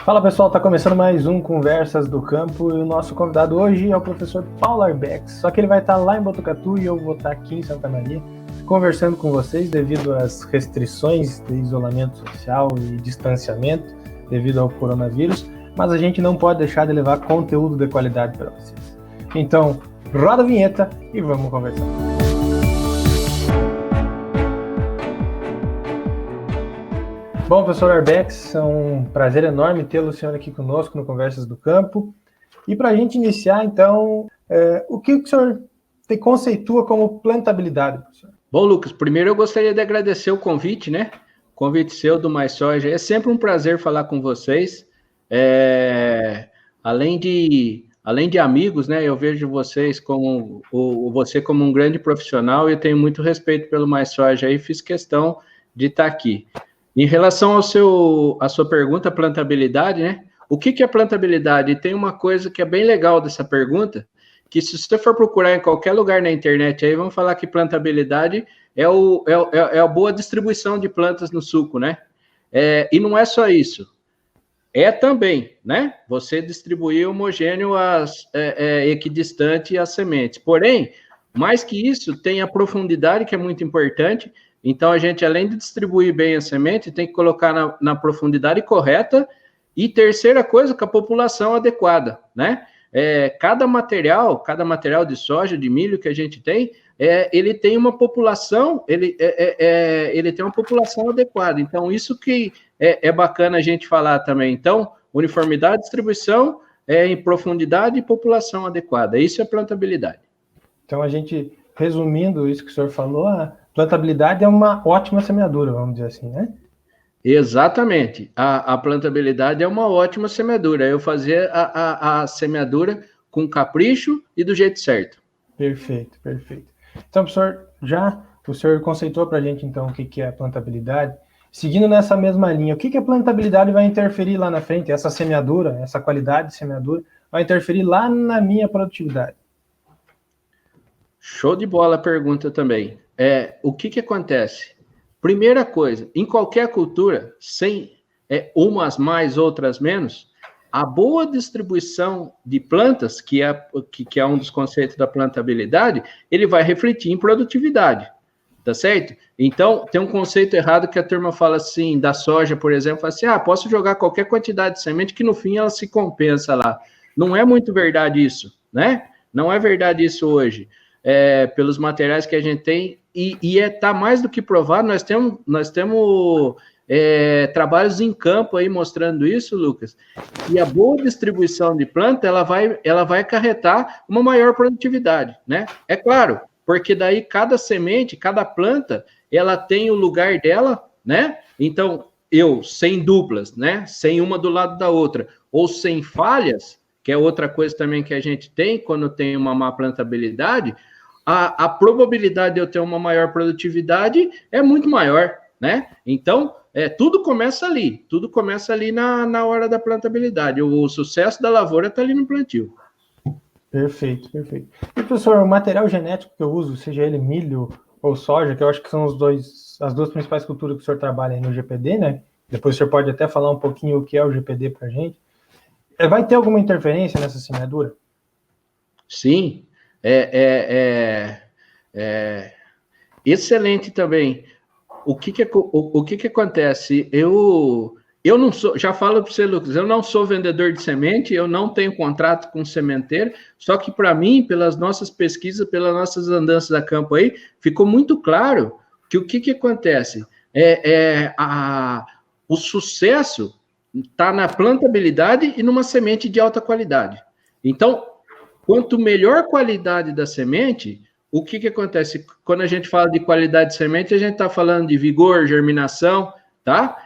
Fala pessoal, está começando mais um Conversas do Campo e o nosso convidado hoje é o professor Paulo Arbex, só que ele vai estar lá em Botucatu e eu vou estar aqui em Santa Maria conversando com vocês devido às restrições de isolamento social e distanciamento devido ao coronavírus, mas a gente não pode deixar de levar conteúdo de qualidade para vocês. Então, roda a vinheta e vamos conversar. Bom, professor Arbex, é um prazer enorme tê-lo, senhor, aqui conosco no Conversas do Campo. E para a gente iniciar, então, o que o senhor conceitua como plantabilidade, professor? Bom, Lucas, primeiro eu gostaria de agradecer o convite, né? O convite seu do Mais Soja. É sempre um prazer falar com vocês. Além de amigos, né? Eu vejo vocês como você como um grande profissional e eu tenho muito respeito pelo Mais Soja e fiz questão de estar aqui. Em relação à sua pergunta, plantabilidade, né? O que é plantabilidade? E tem uma coisa que é bem legal dessa pergunta, que se você for procurar em qualquer lugar na internet, aí vão falar que plantabilidade é a boa distribuição de plantas no suco, né? E não é só isso. É também, né? Você distribuir homogêneo equidistante as sementes. Porém, mais que isso, tem a profundidade, que é muito importante. Então, a gente, além de distribuir bem a semente, tem que colocar na profundidade correta. E terceira coisa, com a população adequada, né? Cada material de soja, de milho que a gente tem, ele tem uma população, ele tem uma população adequada. Então, isso que é bacana a gente falar também. Então, uniformidade, distribuição, em profundidade e população adequada. Isso é plantabilidade. Então, a gente, resumindo isso que o senhor falou, a plantabilidade é uma ótima semeadura, vamos dizer assim, né? Exatamente. A plantabilidade é uma ótima semeadura. Eu fazer a semeadura com capricho e do jeito certo. Perfeito, perfeito. Então, professor, o senhor conceitou para a gente, então, o que é a plantabilidade. Seguindo nessa mesma linha, o que a plantabilidade vai interferir lá na frente? Essa semeadura, essa qualidade de semeadura, vai interferir lá na minha produtividade? Show de bola a pergunta também. O que acontece? Primeira coisa, em qualquer cultura, sem umas mais, outras menos, a boa distribuição de plantas, que é um dos conceitos da plantabilidade, ele vai refletir em produtividade, tá certo? Então, tem um conceito errado que a turma fala assim, da soja, por exemplo, fala assim, posso jogar qualquer quantidade de semente que no fim ela se compensa lá. Não é muito verdade isso, né? Não é verdade isso hoje. Pelos materiais que a gente tem, tá mais do que provado, nós temos trabalhos em campo aí mostrando isso, Lucas, e a boa distribuição de planta, ela vai acarretar uma maior produtividade, né? É claro, porque daí cada semente, cada planta, ela tem o lugar dela, né? Então, sem duplas, né? Sem uma do lado da outra, ou sem falhas, que é outra coisa também que a gente tem quando tem uma má plantabilidade, a probabilidade de eu ter uma maior produtividade é muito maior, né? Então, tudo começa ali na hora da plantabilidade. O sucesso da lavoura está ali no plantio. Perfeito, perfeito. E, professor, o material genético que eu uso, seja ele milho ou soja, que eu acho que são as duas principais culturas que o senhor trabalha aí no GPD, né? Depois o senhor pode até falar um pouquinho o que é o GPD para a gente. Vai ter alguma interferência nessa semeadura? Sim, excelente também. O que acontece? Eu não sou, já falo para você, Lucas, eu não sou vendedor de semente, eu não tenho contrato com sementeiro, só que para mim, pelas nossas pesquisas, pelas nossas andanças a campo aí, ficou muito claro que o que acontece? O sucesso está na plantabilidade e numa semente de alta qualidade. Então, quanto melhor qualidade da semente, o que acontece? Quando a gente fala de qualidade de semente, a gente está falando de vigor, germinação, tá?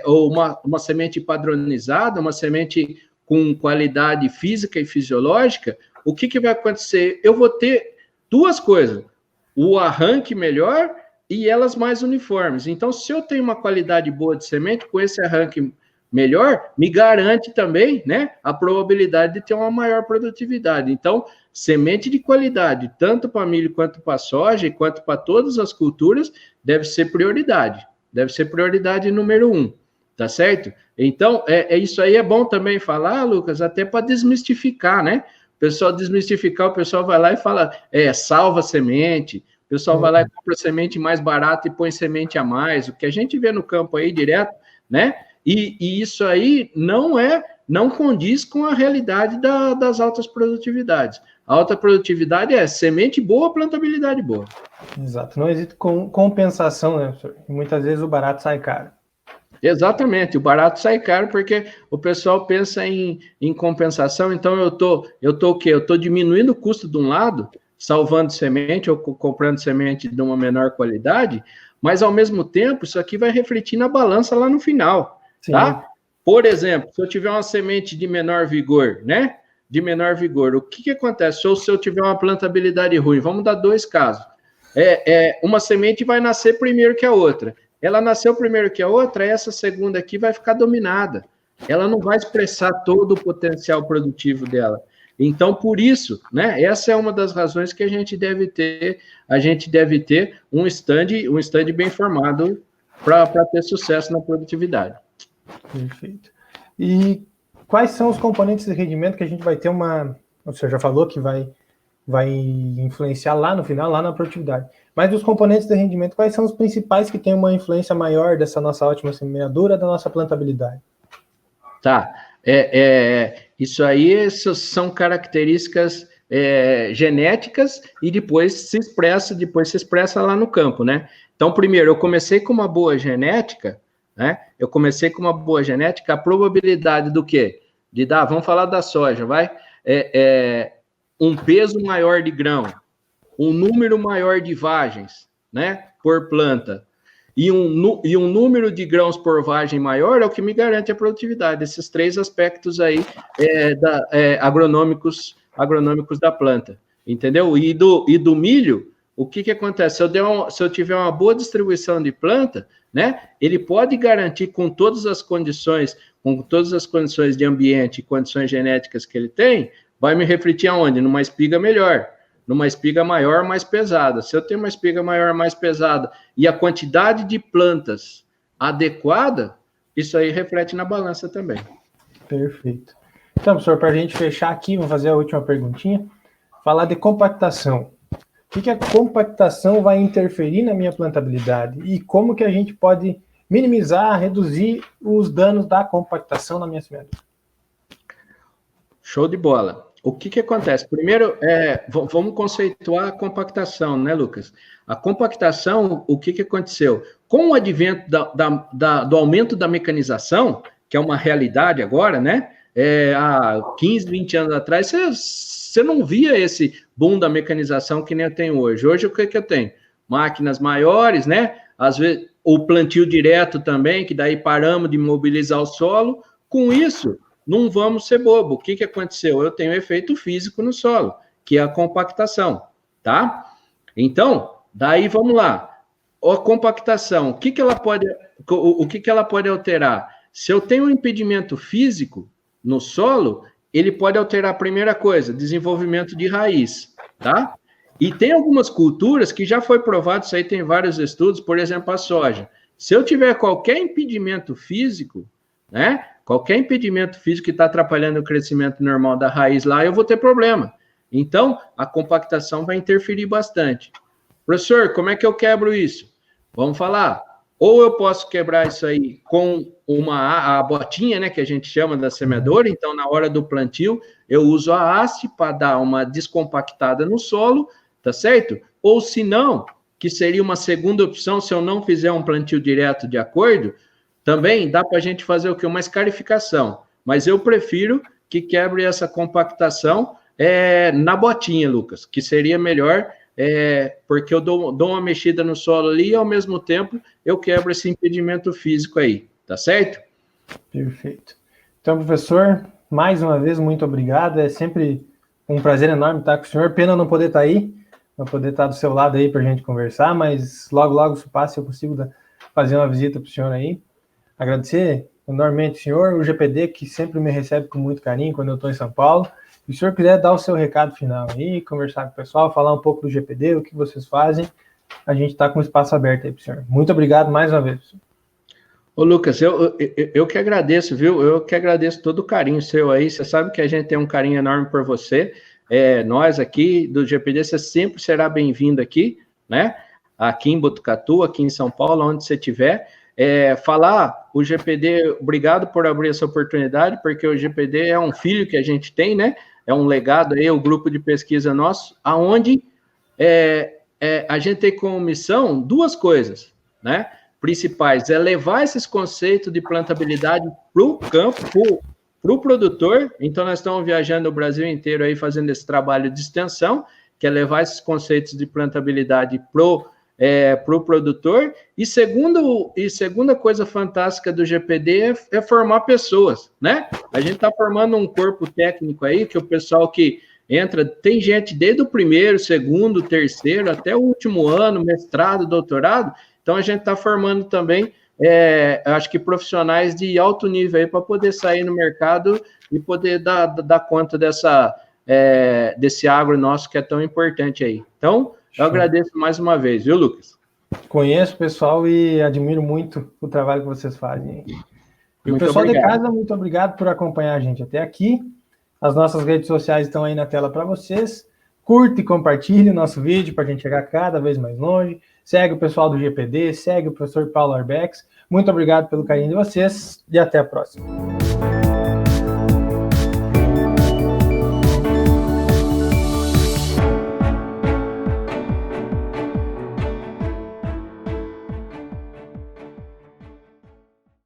Ou uma semente padronizada, uma semente com qualidade física e fisiológica, o que vai acontecer? Eu vou ter duas coisas, o arranque melhor e elas mais uniformes. Então, se eu tenho uma qualidade boa de semente, com esse arranque melhor, me garante também, né, a probabilidade de ter uma maior produtividade. Então, semente de qualidade, tanto para milho quanto para soja, e quanto para todas as culturas, deve ser prioridade. Deve ser prioridade número 1, tá certo? Então, isso aí é bom também falar, Lucas, até para desmistificar, né? O pessoal desmistificar, o pessoal vai lá e fala, salva semente, o pessoal vai lá e compra semente mais barata e põe semente a mais, o que a gente vê no campo aí direto, né? E isso aí não condiz com a realidade das altas produtividades. A alta produtividade é semente boa, plantabilidade boa. Exato, não existe compensação, né, professor? E muitas vezes o barato sai caro. Exatamente, o barato sai caro porque o pessoal pensa em compensação, então eu tô o quê? Eu estou diminuindo o custo de um lado, salvando semente ou comprando semente de uma menor qualidade, mas ao mesmo tempo isso aqui vai refletir na balança lá no final, Sim. Tá? Por exemplo, se eu tiver uma semente de menor vigor, né? De menor vigor, o que acontece? Ou se eu tiver uma plantabilidade ruim, vamos dar 2 casos. Uma semente vai nascer primeiro que a outra. Ela nasceu primeiro que a outra, essa segunda aqui vai ficar dominada. Ela não vai expressar todo o potencial produtivo dela. Então, por isso, né? Essa é uma das razões que a gente deve ter um stand bem formado para ter sucesso na produtividade. Perfeito. E quais são os componentes de rendimento que a gente vai ter o senhor já falou que vai influenciar lá no final, lá na produtividade. Mas dos componentes de rendimento, quais são os principais que têm uma influência maior dessa nossa ótima semeadura, da nossa plantabilidade? Tá. Isso aí são características genéticas e depois se expressa lá no campo, né? Então, primeiro, eu comecei com uma boa genética, né? A probabilidade do quê? Vamos falar da soja, vai? Um peso maior de grão, um número maior de vagens, né, por planta, e um número de grãos por vagem maior é o que me garante a produtividade. Esses 3 aspectos aí agronômicos da planta, entendeu? E do milho, o que acontece? Se eu tiver uma boa distribuição de planta, né, ele pode garantir com todas as condições de ambiente e condições genéticas que ele tem, vai me refletir aonde? Numa espiga melhor, numa espiga maior, mais pesada. Se eu tenho uma espiga maior, mais pesada, e a quantidade de plantas adequada, isso aí reflete na balança também. Perfeito. Então, professor, para a gente fechar aqui, vamos fazer a última perguntinha. Falar de compactação. O que a compactação vai interferir na minha plantabilidade? E como que a gente pode minimizar, reduzir os danos da compactação na minha semeadura? Show de bola. O que acontece? Primeiro, vamos conceituar a compactação, né, Lucas? A compactação, o que aconteceu? Com o advento do aumento da mecanização, que é uma realidade agora, né? Há 15, 20 anos atrás, você não via esse boom da mecanização que nem eu tenho hoje. Hoje, o que eu tenho? Máquinas maiores, né? Às vezes, o plantio direto também, que daí paramos de mobilizar o solo. Com isso, não vamos ser bobo. O que aconteceu? Eu tenho efeito físico no solo, que é a compactação, tá? Então, daí vamos lá. A compactação, o que ela pode alterar? Se eu tenho um impedimento físico no solo, ele pode alterar a primeira coisa, desenvolvimento de raiz, tá? E tem algumas culturas que já foi provado, isso aí tem vários estudos, por exemplo, a soja. Se eu tiver qualquer impedimento físico, né? Qualquer impedimento físico que está atrapalhando o crescimento normal da raiz lá, eu vou ter problema. Então, a compactação vai interferir bastante. Professor, como é que eu quebro isso? Vamos falar. Ou eu posso quebrar isso aí com a botinha, né, que a gente chama da semeadora. Então, na hora do plantio, eu uso a haste para dar uma descompactada no solo, tá certo? Ou se não, que seria uma segunda opção, se eu não fizer um plantio direto de acordo, também dá para a gente fazer o quê? Uma escarificação. Mas eu prefiro que quebre essa compactação na botinha, Lucas, que seria melhor, porque eu dou uma mexida no solo ali e, ao mesmo tempo, eu quebro esse impedimento físico aí. Tá certo? Perfeito. Então, professor, mais uma vez, muito obrigado. É sempre um prazer enorme estar com o senhor. Pena não poder estar aí, não poder estar do seu lado aí para a gente conversar, mas logo se passa, eu consigo fazer uma visita para o senhor aí. Agradecer enormemente o senhor, o GPD, que sempre me recebe com muito carinho quando eu estou em São Paulo. Se o senhor quiser dar o seu recado final aí, conversar com o pessoal, falar um pouco do GPD, o que vocês fazem, a gente está com o espaço aberto aí para o senhor. Muito obrigado mais uma vez. Ô, Lucas, eu que agradeço, viu? Eu que agradeço todo o carinho seu aí. Você sabe que a gente tem um carinho enorme por você. Nós aqui do GPD, você sempre será bem-vindo aqui, né? Aqui em Botucatu, aqui em São Paulo, onde você estiver. Falar o GPD, obrigado por abrir essa oportunidade, porque o GPD é um filho que a gente tem, né? É um legado aí, o grupo de pesquisa nosso, aonde a gente tem como missão duas coisas, né? Principais, levar esses conceitos de plantabilidade para o campo, para o produtor. Então, nós estamos viajando o Brasil inteiro aí fazendo esse trabalho de extensão, que é levar esses conceitos de plantabilidade para o produtor. E segunda coisa fantástica do GPD é formar pessoas, né? A gente está formando um corpo técnico aí, que o pessoal que entra, tem gente desde o primeiro, segundo, terceiro, até o último ano, mestrado, doutorado. Então, a gente está formando também, acho que profissionais de alto nível aí para poder sair no mercado e poder dar conta desse agro nosso que é tão importante aí. Então, eu agradeço mais uma vez, viu, Lucas? Conheço o pessoal e admiro muito o trabalho que vocês fazem. E o pessoal de casa, muito obrigado por acompanhar a gente até aqui. As nossas redes sociais estão aí na tela para vocês. Curte e compartilhe o nosso vídeo para a gente chegar cada vez mais longe. Segue o pessoal do GPD, segue o professor Paulo Arbex. Muito obrigado pelo carinho de vocês e até a próxima.